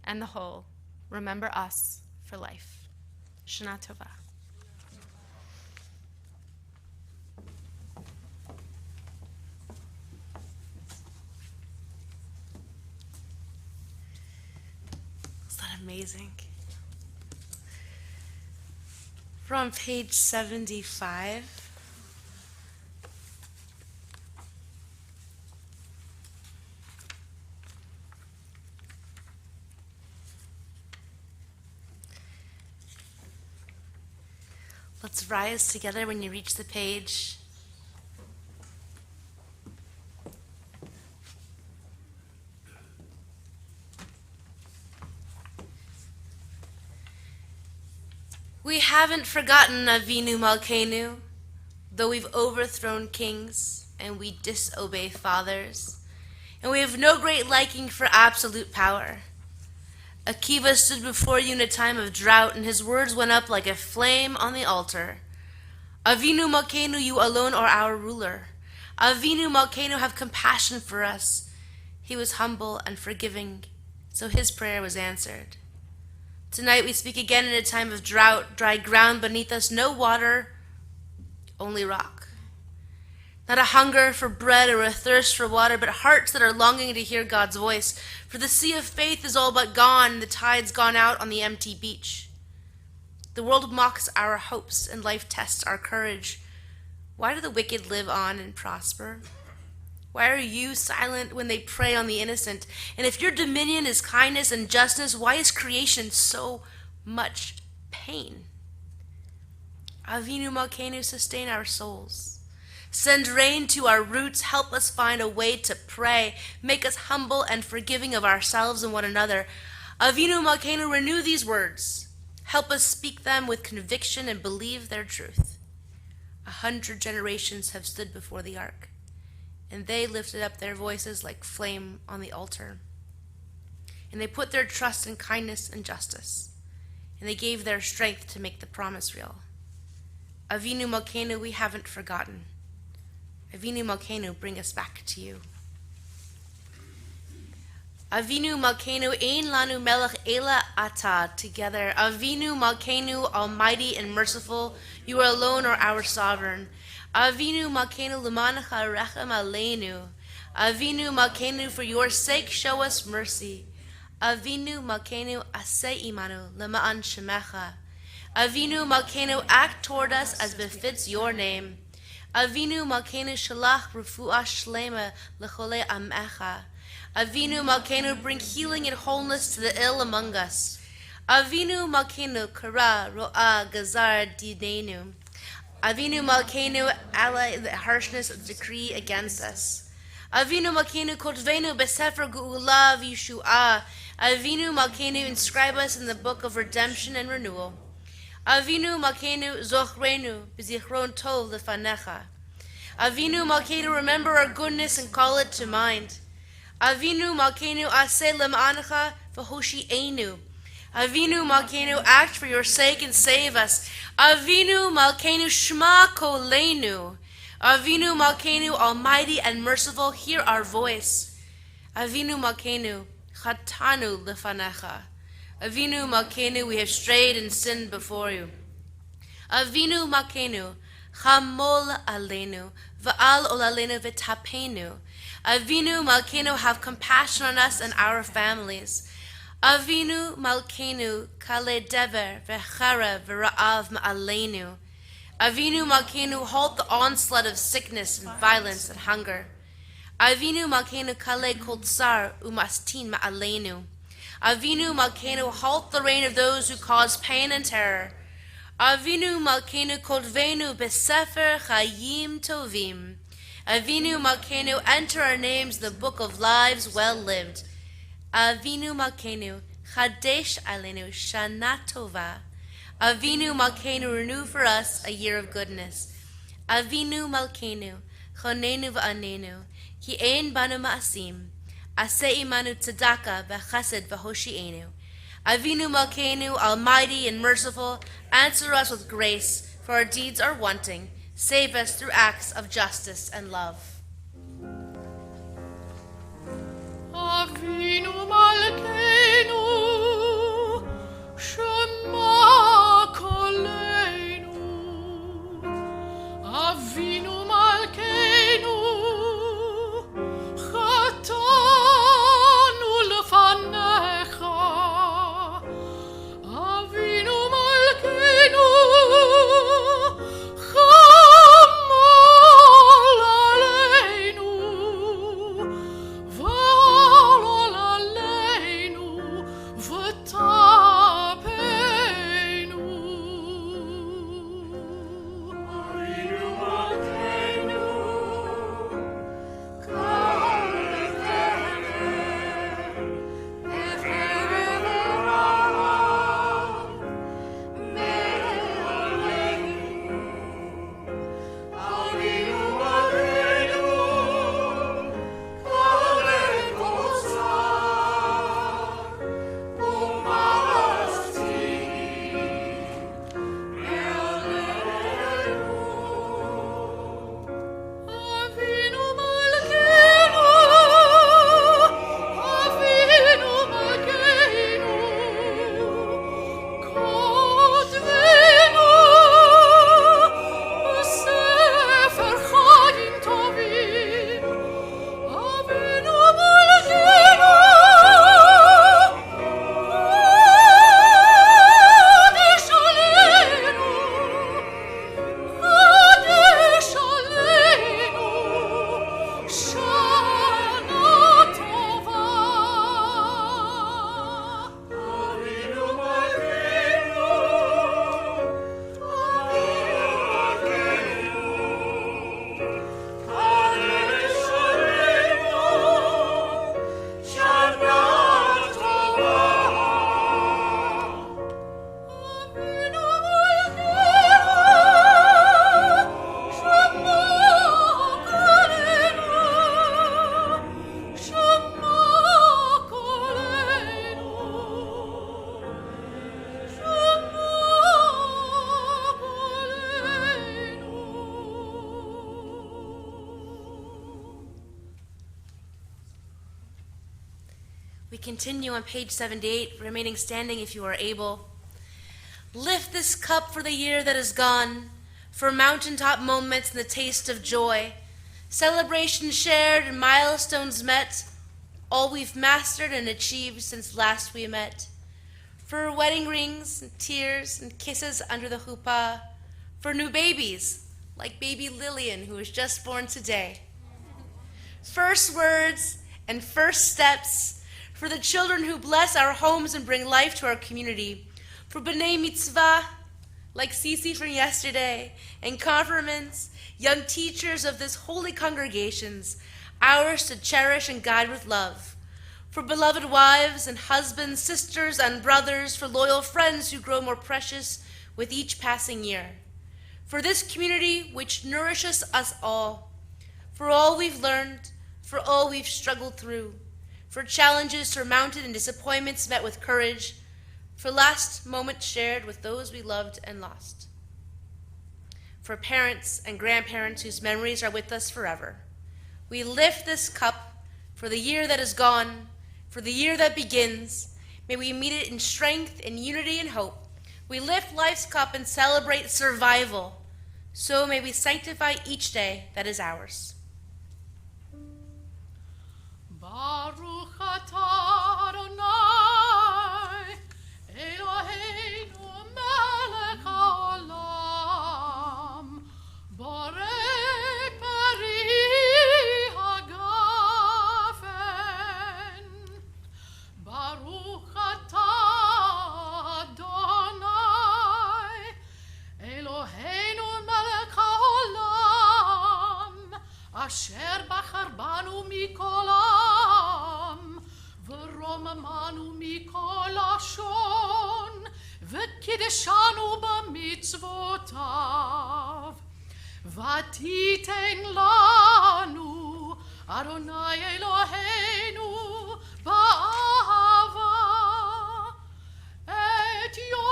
and the whole, remember us for life. Shana Tova. Is that amazing? We're on page 75. Let's rise together when you reach the page. We haven't forgotten Avinu Malkeinu, though we've overthrown kings and we disobey fathers, and we have no great liking for absolute power. Akiva stood before you in a time of drought, and his words went up like a flame on the altar. Avinu Malkeinu, you alone are our ruler. Avinu Malkeinu, have compassion for us. He was humble and forgiving, so his prayer was answered. Tonight we speak again in a time of drought, dry ground beneath us, no water, only rock. Not a hunger for bread or a thirst for water, but hearts that are longing to hear God's voice. For the sea of faith is all but gone, the tide's gone out on the empty beach. The world mocks our hopes and life tests our courage. Why do the wicked live on and prosper? Why are you silent when they prey on the innocent? And if your dominion is kindness and justice, why is creation so much pain? Avinu Malkeinu, sustain our souls. Send rain to our roots. Help us find a way to pray. Make us humble and forgiving of ourselves and one another. Avinu Malkeinu, renew these words. Help us speak them with conviction and believe their truth. 100 generations have stood before the ark, and they lifted up their voices like flame on the altar. And they put their trust in kindness and justice, and they gave their strength to make the promise real. Avinu Malkeinu, we haven't forgotten. Avinu Malkeinu, bring us back to you. Avinu Malkeinu, ein lanu melech ela ata, together. Avinu Malkeinu, almighty and merciful, you alone are our sovereign. Avinu Malkeinu, l'manecha rechem aleinu. Avinu Malkeinu, for your sake show us mercy. Avinu Malkeinu, aseh imanu lema'an shemecha. Avinu Malkeinu, act toward us as befits your name. Avinu Malkeinu, shalach refuah shlema lechole amecha. Avinu Malkeinu, bring healing and wholeness to the ill among us. Avinu Malkeinu, kara ro'ah gazar dinenu. Avinu Malkeinu, ally the harshness of decree against us. Avinu Malkeinu, kotvenu besefer ge'ula v'yeshuah. Avinu Malkeinu, inscribe us in the book of redemption and renewal. Avinu Malkeinu, zochrenu b'zichron tov lefanecha. Avinu Malkeinu, remember our goodness and call it to mind. Avinu Malkeinu, aseh lem'anecha v'hoshi'enu. Avinu Malkeinu, act for your sake and save us. Avinu Malkeinu, shma kolenu. Avinu Malkeinu, almighty and merciful, hear our voice. Avinu Malkeinu, chatanu lefanecha. Avinu Malkeinu, we have strayed and sinned before you. Avinu Malkeinu, chamol aleinu, va'al olalenu v'tapenu. Avinu Malkeinu, have compassion on us and our families. Avinu Malkeinu, kale dever v'chara v'ra'av ma'aleinu. Avinu Malkeinu, halt the onslaught of sickness and violence and hunger. Avinu Malkeinu, kale kol tsar umastin ma'aleinu. Avinu Malkeinu, halt the reign of those who cause pain and terror. Avinu Malkeinu, kotvenu besefer chayim tovim. Avinu Malkeinu, enter our names in the book of lives well lived. Avinu Malkeinu, chadesh aleinu shana tova. Avinu Malkeinu, renew for us a year of goodness. Avinu Malkeinu, chonenu v'anenu, ki ein banu ma'asim. Aseh imanu tzedakah v'chesed v'hoshi'enu. Avinu Malkeinu, almighty and merciful, answer us with grace, For our deeds are wanting. Save us through acts of justice and love. Avinu Malkeinu, Shema Koleinu. Avinu Malkeinu, Chatanu lefanecha. Avinu Malkeinu, Chamal aleinu, V'alol aleinu, V'tapeinu. Avinu Malkeinu, Kol Erev Rosh Avinu Malkeinu, Kol Kosar, Umalastim, Avinu Malkeinu, Avinu Malkeinu, Kodvenu Sefer Chaim Tovim. Avinu Malkeinu, Kodesh Aleinu, Kodesh Aleinu, Shana Tova. Avinu Malkeinu, Kodesh Aleinu, Shana Tova. Avinu Malkeinu, Shema Koleinu, Shema Koleinu, Shema Koleinu. We continue on page 78, remaining standing if you are able. Lift this cup for the year that is gone, for mountaintop moments and the taste of joy, celebrations shared and milestones met, all we've mastered and achieved since last we met. For wedding rings and tears and kisses under the chuppah, for new babies, like baby Lillian, who was just born today. First words and first steps, for the children who bless our homes and bring life to our community, for B'nai Mitzvah, like Cece from yesterday, and confirmants, young teachers of this holy congregations, ours to cherish and guide with love, for beloved wives and husbands, sisters and brothers, for loyal friends who grow more precious with each passing year, for this community which nourishes us all, for all we've learned, for all we've struggled through, for challenges surmounted and disappointments met with courage, for last moments shared with those we loved and lost, for parents and grandparents whose memories are with us forever. We lift this cup for the year that is gone, for the year that begins. May we meet it in strength, in unity, and hope. We lift life's cup and celebrate survival. So may we sanctify each day that is ours. Baruch atah Adonai, Eloheinu melech haolam, borei peri hagafen. Baruch atah Adonai, Eloheinu melech haolam, asher bachar banu mikol העם, ורוממנו מכל לשון, וקידשנו במצוותיו. ותיתן לנו, אדוני אלוהינו, באהבה, את יום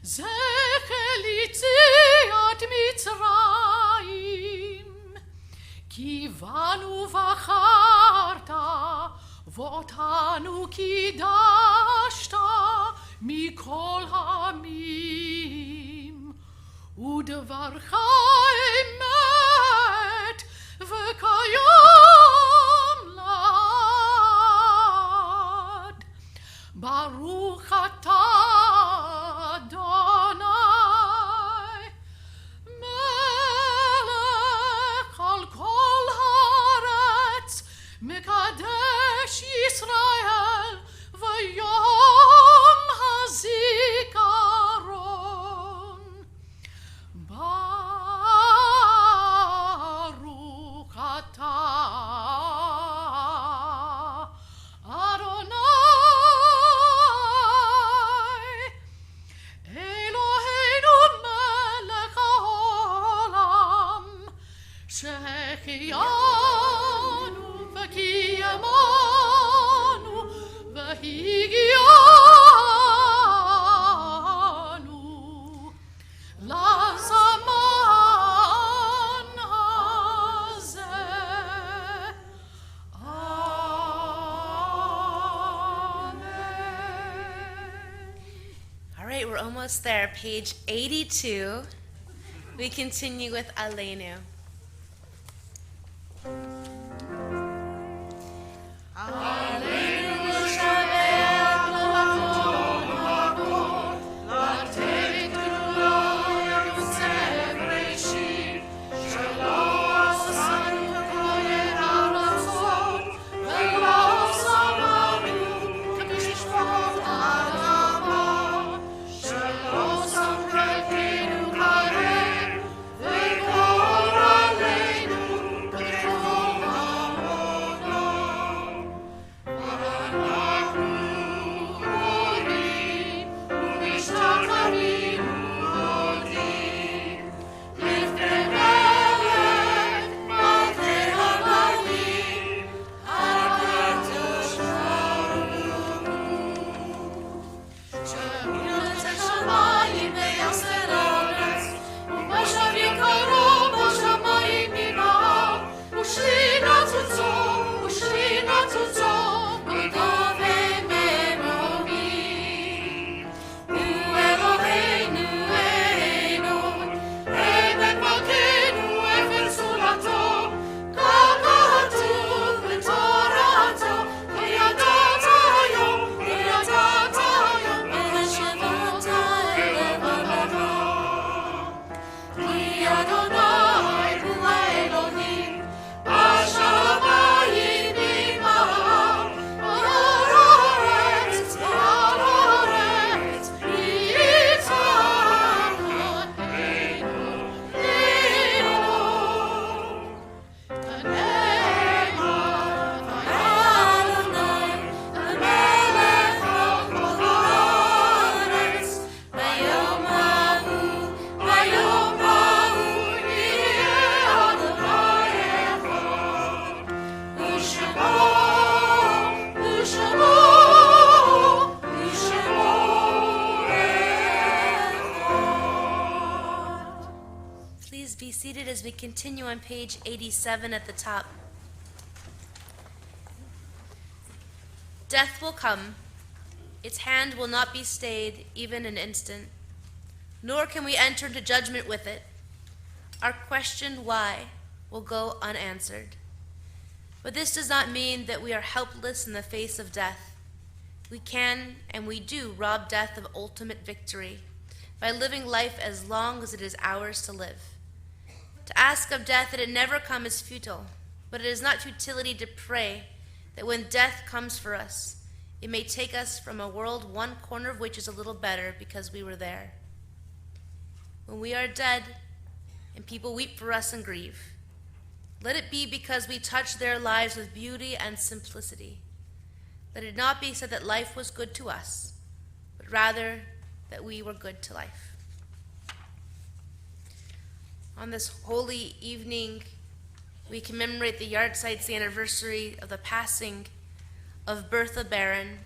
זכר יציאת מצרים, כי בנו בחרת, ואותנו קידשת מכל העמים, ודברך אמת וקיים לעד. ברוך אתה אדוני מלך על כל הארץ, מקדש ישראל ויום הזיכרון. ברוך אתה אדוני אלוהינו מלך העולם, שהחיינו וקיימנו והגיענו לזמן הזה. All right, we're almost there. Page 82. We continue with Aleinu. Be seated as we continue on page 87 at the top. Death will come. Its hand will not be stayed even an instant, nor can we enter into judgment with it. Our question why will go unanswered. But this does not mean that we are helpless in the face of death. We can and we do rob death of ultimate victory by living life as long as it is ours to live. To ask of death that it never come is futile, but it is not futility to pray that when death comes for us, it may take us from a world one corner of which is a little better because we were there. When we are dead and people weep for us and grieve, let it be because we touched their lives with beauty and simplicity. Let it not be said that life was good to us, but rather that we were good to life. On this holy evening, we commemorate the yahrzeit, the anniversary of the passing of Bertha Barron,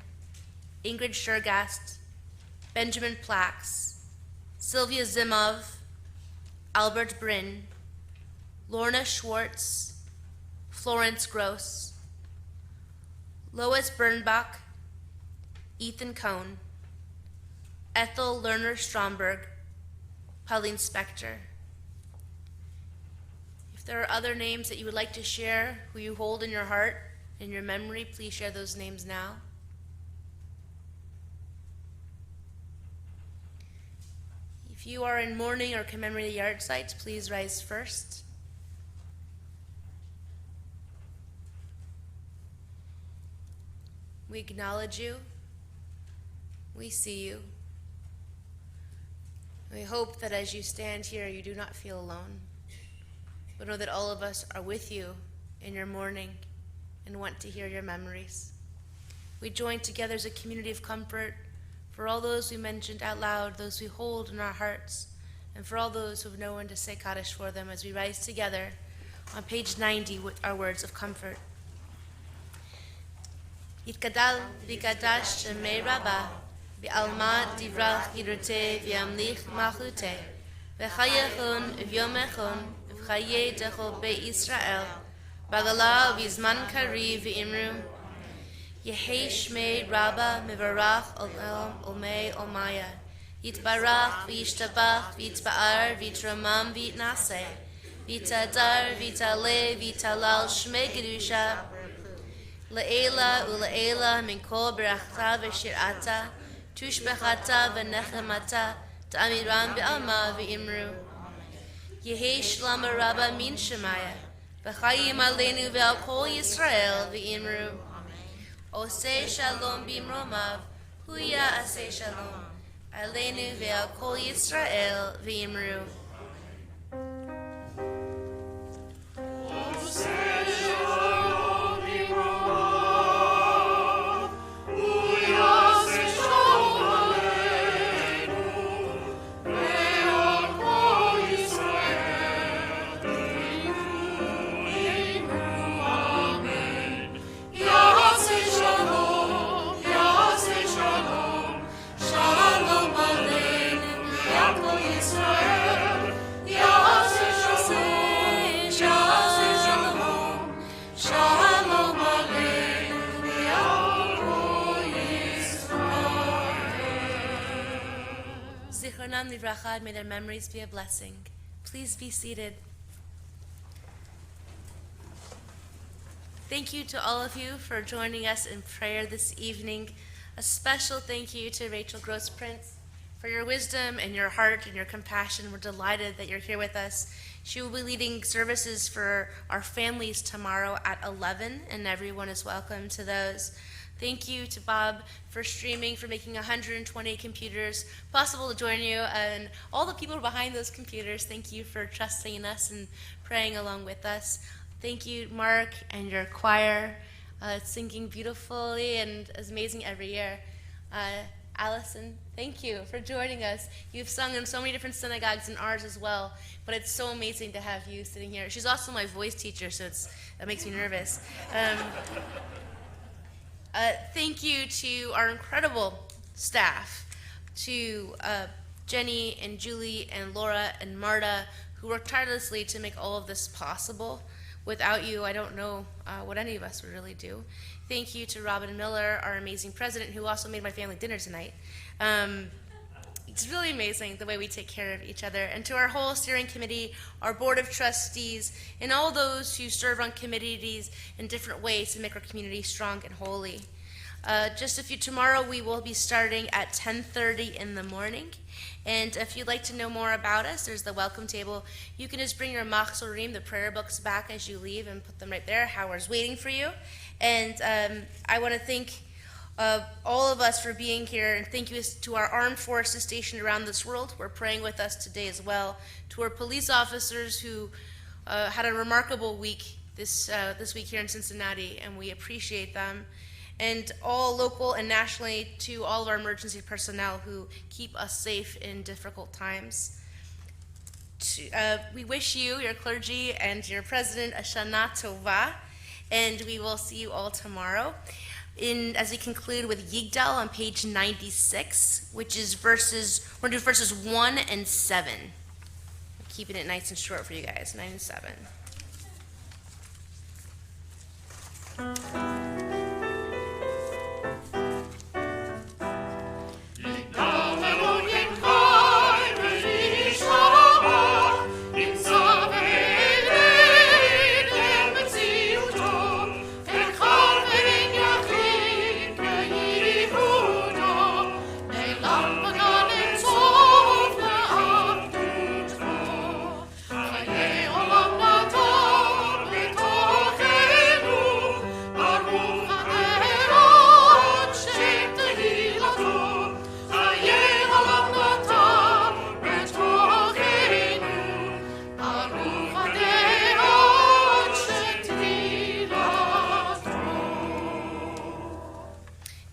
Ingrid Shergast, Benjamin Plax, Sylvia Zimov, Albert Bryn, Lorna Schwartz, Florence Gross, Lois Bernbach, Ethan Cohn, Ethel Lerner-Stromberg, Pauline Spector. If there are other names that you would like to share, who you hold in your heart, in your memory, please share those names now. If you are in mourning or commemorating yard sites, please rise first. We acknowledge you. We see you. We hope that as you stand here, you do not feel alone, but know that all of us are with you in your mourning and want to hear your memories. We join together as a community of comfort for all those we mentioned out loud, those we hold in our hearts, and for all those who have no one to say Kaddish for them, as we rise together on page 90 with our words of comfort. Yitkadal v'kadash shemei Rabbah, v'alma divrach yiroteh v'yamlich malchuteh, v'chayechon v'yomechon v'chaye dechol be'Yisrael, bagala v'zman kari v'imru, Yehei Shmei Rabbah Mevarach Olam Olmei Olmaya, Yitbarach V'yishtabach V'yitba'ar V'yitramam V'yitnaseh, V'yitadar V'yitaleh V'yitalal Shmei Kedusha, Le'ela u'le'ela min kol berachta v'shirata, tushbechata v'nechemata, ta'amiram b'alma v'imru. Yehei Shlama Rabbah min Shemaya, v'chayim aleinu v'al kol Yisrael v'imru. Oseh shalom bimromav, huya aseh shalom, aleinu ve'al kol Yisrael v'imru. Zichronam livracha, may their memories be a blessing. Please be seated. Thank you to all of you for joining us in prayer this evening. A special thank you to Rachel Gross-Prince for your wisdom and your heart and your compassion. We're delighted that you're here with us. She will be leading services for our families tomorrow at 11, and everyone is welcome to those. Thank you to Bob for streaming, for making 120 computers possible to join you, and all the people behind those computers. Thank you for trusting in us and praying along with us. Thank you, Mark, and your choir, singing beautifully and is amazing every year. Allison, thank you for joining us. You've sung in so many different synagogues and ours as well, but it's so amazing to have you sitting here. She's also my voice teacher, so that makes me nervous. Thank you to our incredible staff, to Jenny and Julie and Laura and Marta, who worked tirelessly to make all of this possible. Without you, I don't know what any of us would really do. Thank you to Robin Miller, our amazing president, who also made my family dinner tonight. It's really amazing the way we take care of each other. And to our whole steering committee, our board of trustees, and all those who serve on committees in different ways to make our community strong and holy. Tomorrow we will be starting at 10:30 in the morning. And if you'd like to know more about us, there's the welcome table. You can just bring your machzorim, the prayer books, back as you leave and put them right there. Howard's waiting for you. And I want to thank all of us for being here, and thank you to our armed forces stationed around this world who are praying with us today as well, to our police officers who had a remarkable week this week here in Cincinnati, and we appreciate them, and all local and nationally to all of our emergency personnel who keep us safe in difficult times. We wish you, your clergy, and your president a Shana Tova, and we will see you all tomorrow. as we conclude with Yigdal on page 96, which is we're going to do verses 1 and 7. Keeping it nice and short for you guys, 9 and 7.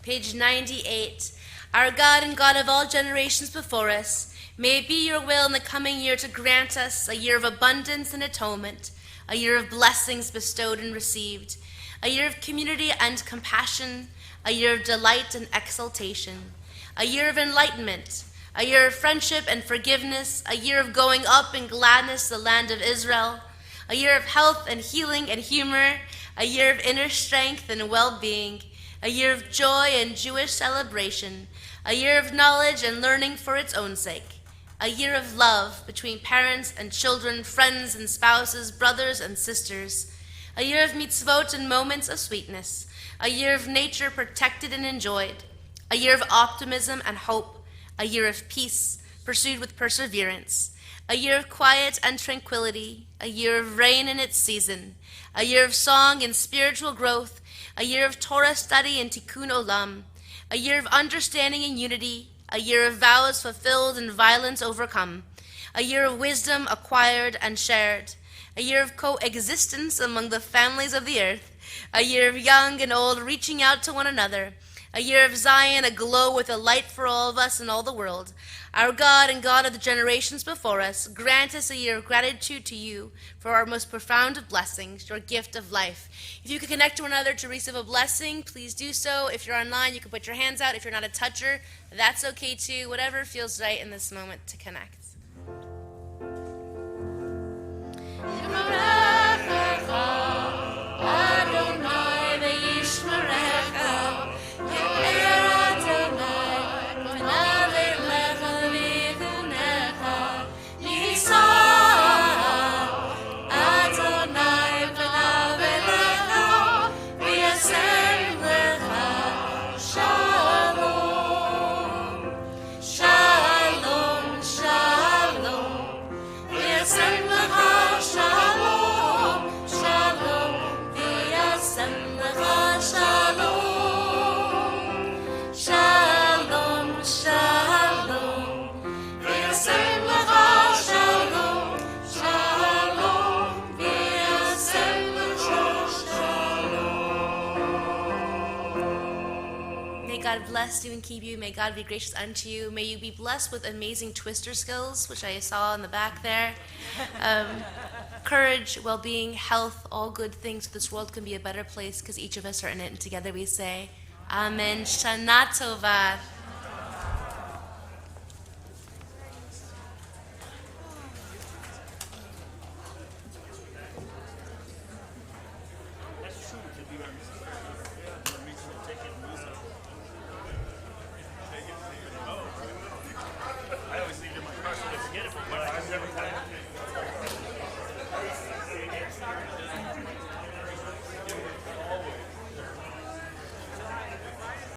Page 98. Our God and God of all generations before us, may it be your will in the coming year to grant us a year of abundance and atonement, a year of blessings bestowed and received, a year of community and compassion, a year of delight and exaltation, a year of enlightenment, a year of friendship and forgiveness, a year of going up in gladness to the land of Israel, a year of health and healing and humor, a year of inner strength and well-being, a year of joy and Jewish celebration, a year of knowledge and learning for its own sake, a year of love between parents and children, friends and spouses, brothers and sisters, a year of mitzvot and moments of sweetness, a year of nature protected and enjoyed, a year of optimism and hope, a year of peace pursued with perseverance, a year of quiet and tranquility, a year of rain in its season, a year of song and spiritual growth, a year of Torah study and tikkun olam, a year of understanding and unity, a year of vows fulfilled and violence overcome, a year of wisdom acquired and shared, a year of coexistence among the families of the earth, a year of young and old reaching out to one another, a year of Zion aglow with a light for all of us and all the world. Our God and God of the generations before us, grant us a year of gratitude to you for our most profound of blessings, your gift of life. If you could connect to one another to receive a blessing, please do so. If you're online, you can put your hands out. If you're not a toucher, that's okay too. Whatever feels right in this moment to connect. God bless you and keep you. May God be gracious unto you. May you be blessed with amazing twister skills, which I saw in the back there. Courage, well-being, health, all good things. This world can be a better place because each of us are in it. And together we say, Amen. Shana Tova.